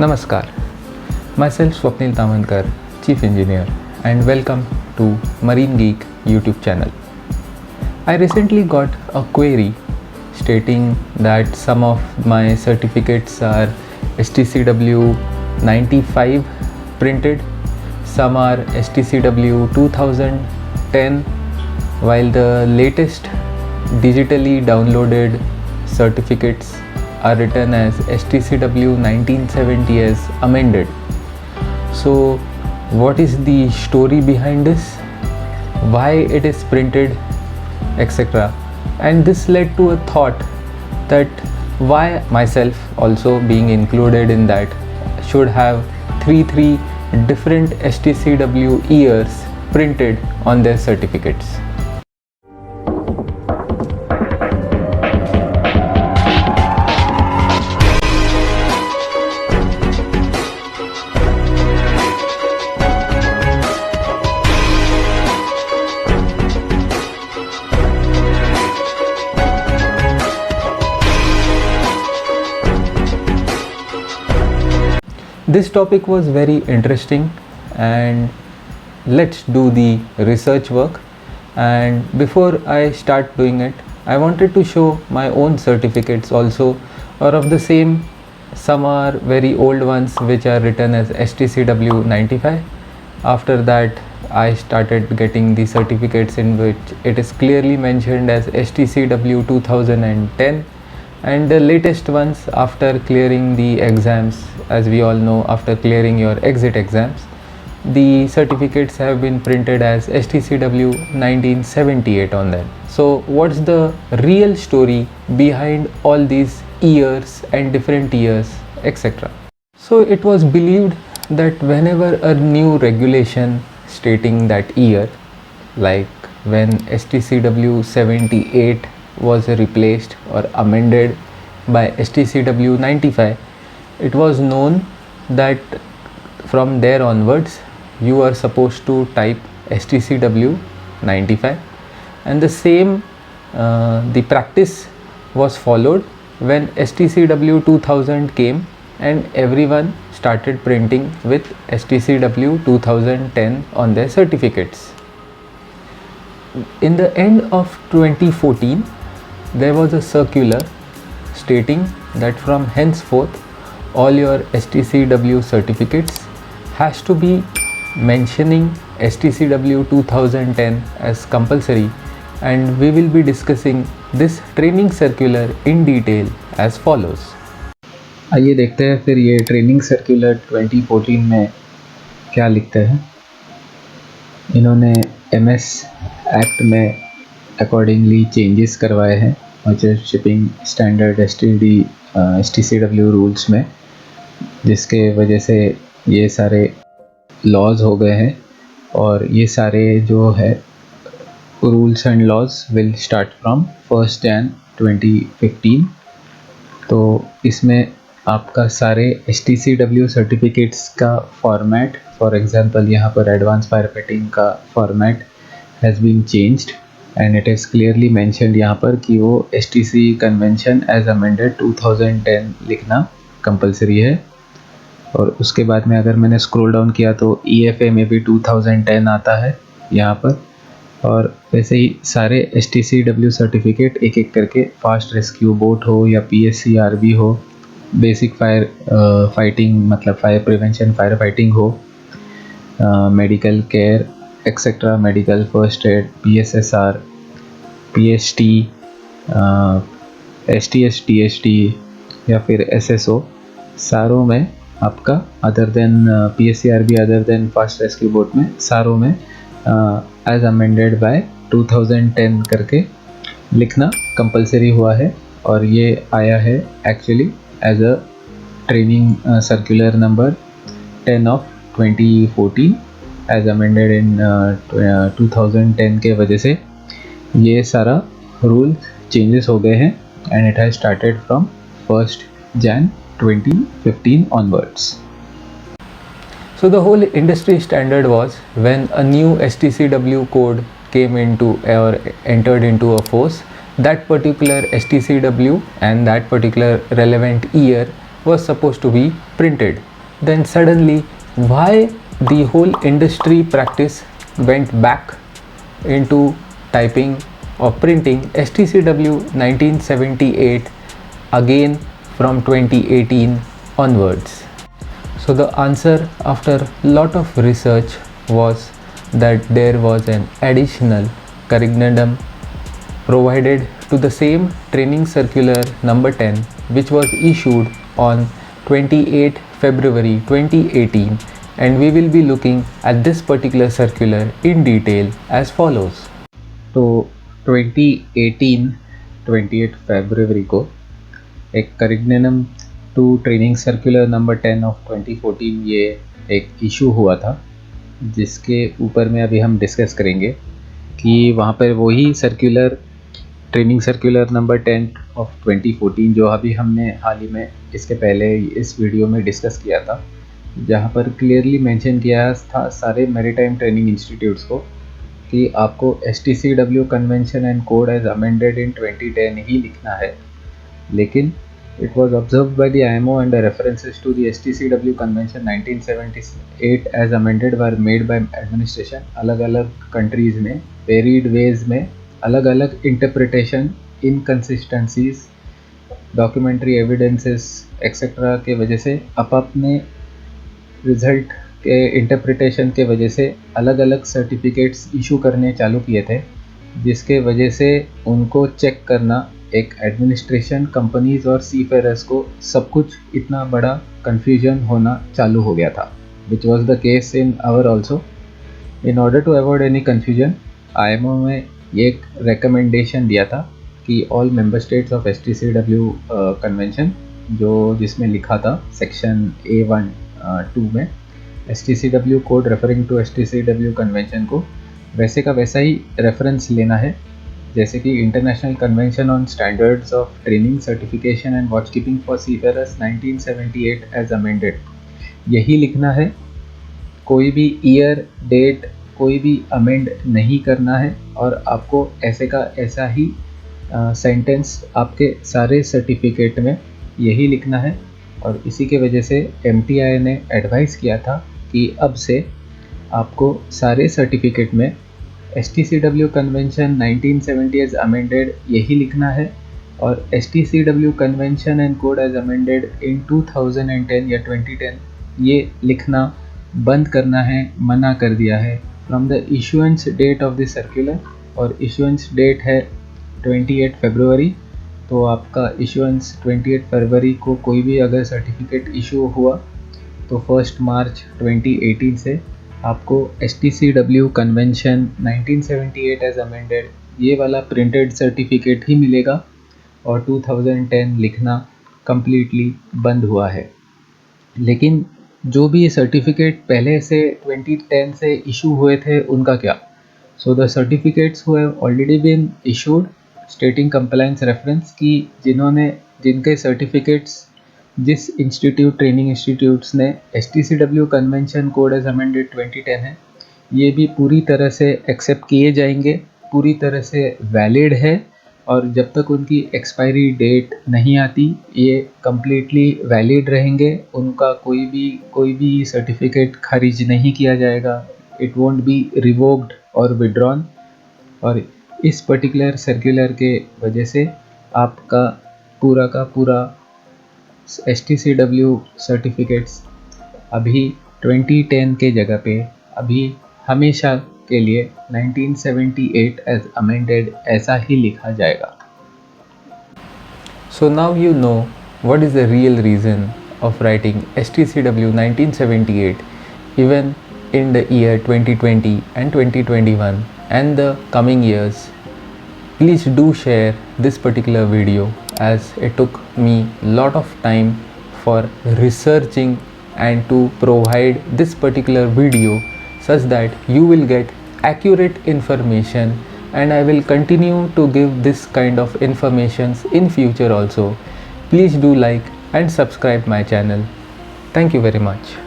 Namaskar, myself Swapnil Tamankar, Chief Engineer, and welcome to Marine Geek YouTube channel. I recently got a query stating that some of my certificates are STCW 95 printed, some are STCW 2010, while the latest digitally downloaded certificates are written as STCW 1970 as amended. So what is the story behind this, why it is printed, etc. And this led to a thought that why myself also being included in that should have three different STCW years printed on their certificates. This topic was very interesting, and let's do the research work. And before I start doing it, I wanted to show my own certificates also, or of the same. Some are very old ones which are written as STCW 95. After that, I started getting the certificates in which it is clearly mentioned as STCW 2010. And the latest ones after clearing the exams, as we all know, after clearing your exit exams, the certificates have been printed as STCW 1978 on them. So what's the real story behind all these years and different years, etc. So it was believed that whenever a new regulation stating that year, like when STCW 78 was replaced or amended by STCW 95, it was known that from there onwards you are supposed to type STCW 95, and the same the practice was followed when STCW 2000 came and everyone started printing with STCW 2010 on their certificates. In the end of 2014, there was a circular stating that from henceforth all your STCW certificates has to be mentioning STCW 2010 as compulsory, and we will be discussing this training circular in detail as follows. आइए देखते हैं फिर ये training circular 2014 में क्या लिखते हैं। इन्होंने MS एक्ट में अकॉर्डिंगली चेंजेस करवाए हैं merchant shipping standard STCW rules में, जिसके वजह से ये सारे लॉज हो गए हैं, और ये सारे जो है rules and laws will start from 1 January 2015। तो इसमें आपका सारे STCW सर्टिफिकेट्स का फॉर्मेट, फॉर एग्जांपल यहाँ पर एडवांस फायर फाइटिंग का format has been changed and it is clearly mentioned यहाँ पर कि वो STC कन्वेंशन एज अमेंडेड 2010 लिखना कंपलसरी है। और उसके बाद में अगर मैंने स्क्रॉल डाउन किया तो EFA में भी 2010 आता है यहाँ पर, और वैसे ही सारे STCW सर्टिफिकेट एक एक करके फास्ट रेस्क्यू बोट हो या PSCRB हो, बेसिक फायर फाइटिंग मतलब फायर प्रिवेंशन फायर फाइटिंग हो, medical care etcetera, medical first aid, PSSR, PST, STS, TST या फिर SSO, सारों में आपका other than PSCRB other than fast rescue boat में सारों में एज अमेंडेड बाय 2010 करके लिखना कंपलसरी हुआ है। और ये आया है actually as a training circular number 10 of 2014 as amended in 2010 के वजह से ये सारा रूल चेंजेस हो गए हैं, and it has started from 1 January 2015 onwards. So the whole industry standard was when a new STCW code came into or entered into a force, that particular STCW and that particular relevant year was supposed to be printed then suddenly why the whole industry practice went back into typing or printing STCW 1978 again from 2018 onwards. So the answer after lot of research was that there was an additional curriculum provided to the same training circular number 10, which was issued on 28 February 2018, and we will be looking at this particular circular in detail as follows. तो 2018 28 फरवरी को एक corrigendum to training circular number 10 of 2014 ये एक issue हुआ था, जिसके ऊपर में अभी हम डिस्कस करेंगे कि वहाँ पर वही circular training circular number 10 of 2014 जो अभी हमने हाल ही में इसके पहले इस वीडियो में डिस्कस किया था, जहाँ पर क्लियरली मेंशन किया था सारे मैरीटाइम ट्रेनिंग इंस्टीट्यूट्स को कि आपको STCW convention and code as amended in 2010 ही लिखना है. लेकिन it was observed by the IMO and the references to the STCW Convention 1978 as amended were made by administration. अलग अलग कंट्रीज़ ने वेरीड वेज में अलग अलग interpretation, inconsistencies, documentary evidences etcetera के वजह से अपने रिजल्ट के इंटरप्रिटेशन के वजह से अलग अलग सर्टिफिकेट्स इशू करने चालू किए थे, जिसके वजह से उनको चेक करना एक एडमिनिस्ट्रेशन, कंपनीज और सीफेयरर्स को सब कुछ इतना बड़ा कन्फ्यूजन होना चालू हो गया था, which was the case in our also. In order to avoid any confusion, IMO में ये एक रिकमेंडेशन दिया था कि all member states of STCW convention जिसमें लिखा था सेक्शन A1(2) में STCW code referring to STCW convention को वैसे का वैसा ही रेफरेंस लेना है, जैसे कि international convention on standards of training certification and watch keeping for seafarers 1978 as amended, यही लिखना है. कोई भी ईयर डेट कोई भी अमेंड नहीं करना है और आपको ऐसे का ऐसा ही सेंटेंस आपके सारे सर्टिफिकेट में यही लिखना है. और इसी के वजह से MTI ने एडवाइस किया था कि अब से आपको सारे सर्टिफिकेट में STCW कन्वेंशन 1970 एज अमेंडेड यही लिखना है और STCW convention and code as amended in 2010 या 2010 ये लिखना बंद करना है, मना कर दिया है from the issuance date of this circular. और इशुएंस डेट है 28 फरवरी, तो आपका इशुएंस 28 फरवरी को कोई भी अगर सर्टिफिकेट इशू हुआ तो 1 मार्च 2018 से आपको STCW कन्वेंशन 1978 एज अमेंडेड ये वाला प्रिंटेड सर्टिफिकेट ही मिलेगा और 2010 लिखना कम्प्लीटली बंद हुआ है. लेकिन जो भी ये सर्टिफिकेट पहले से 2010 से इशू हुए थे उनका क्या? So the certificates who have already been issued stating compliance reference की जिनके सर्टिफिकेट्स जिस इंस्टीट्यूट ट्रेनिंग इंस्टीट्यूट्स ने STCW convention code as amended 2010 है, ये भी पूरी तरह से एक्सेप्ट किए जाएंगे, पूरी तरह से वैलिड है और जब तक उनकी एक्सपायरी डेट नहीं आती ये कम्प्लीटली वैलिड रहेंगे. उनका कोई भी सर्टिफिकेट खारिज नहीं किया जाएगा, इट वोंट बी रिवोक्ड और विड्रॉन. और इस पर्टिकुलर सर्कुलर के वजह से आपका पूरा का पूरा STCW सर्टिफिकेट्स अभी 2010 के जगह पे अभी हमेशा के लिए 1978 एज अमेंडेड ऐसा ही लिखा जाएगा. So now you know what is the real reason of writing STCW 1978 even in the year 2020 and 2021 and the coming years. Please do share this particular video as it took me lot of time for researching and to provide this particular video such that you will get accurate information, and I will continue to give this kind of informations in future also. Please do like and subscribe my channel. Thank you very much.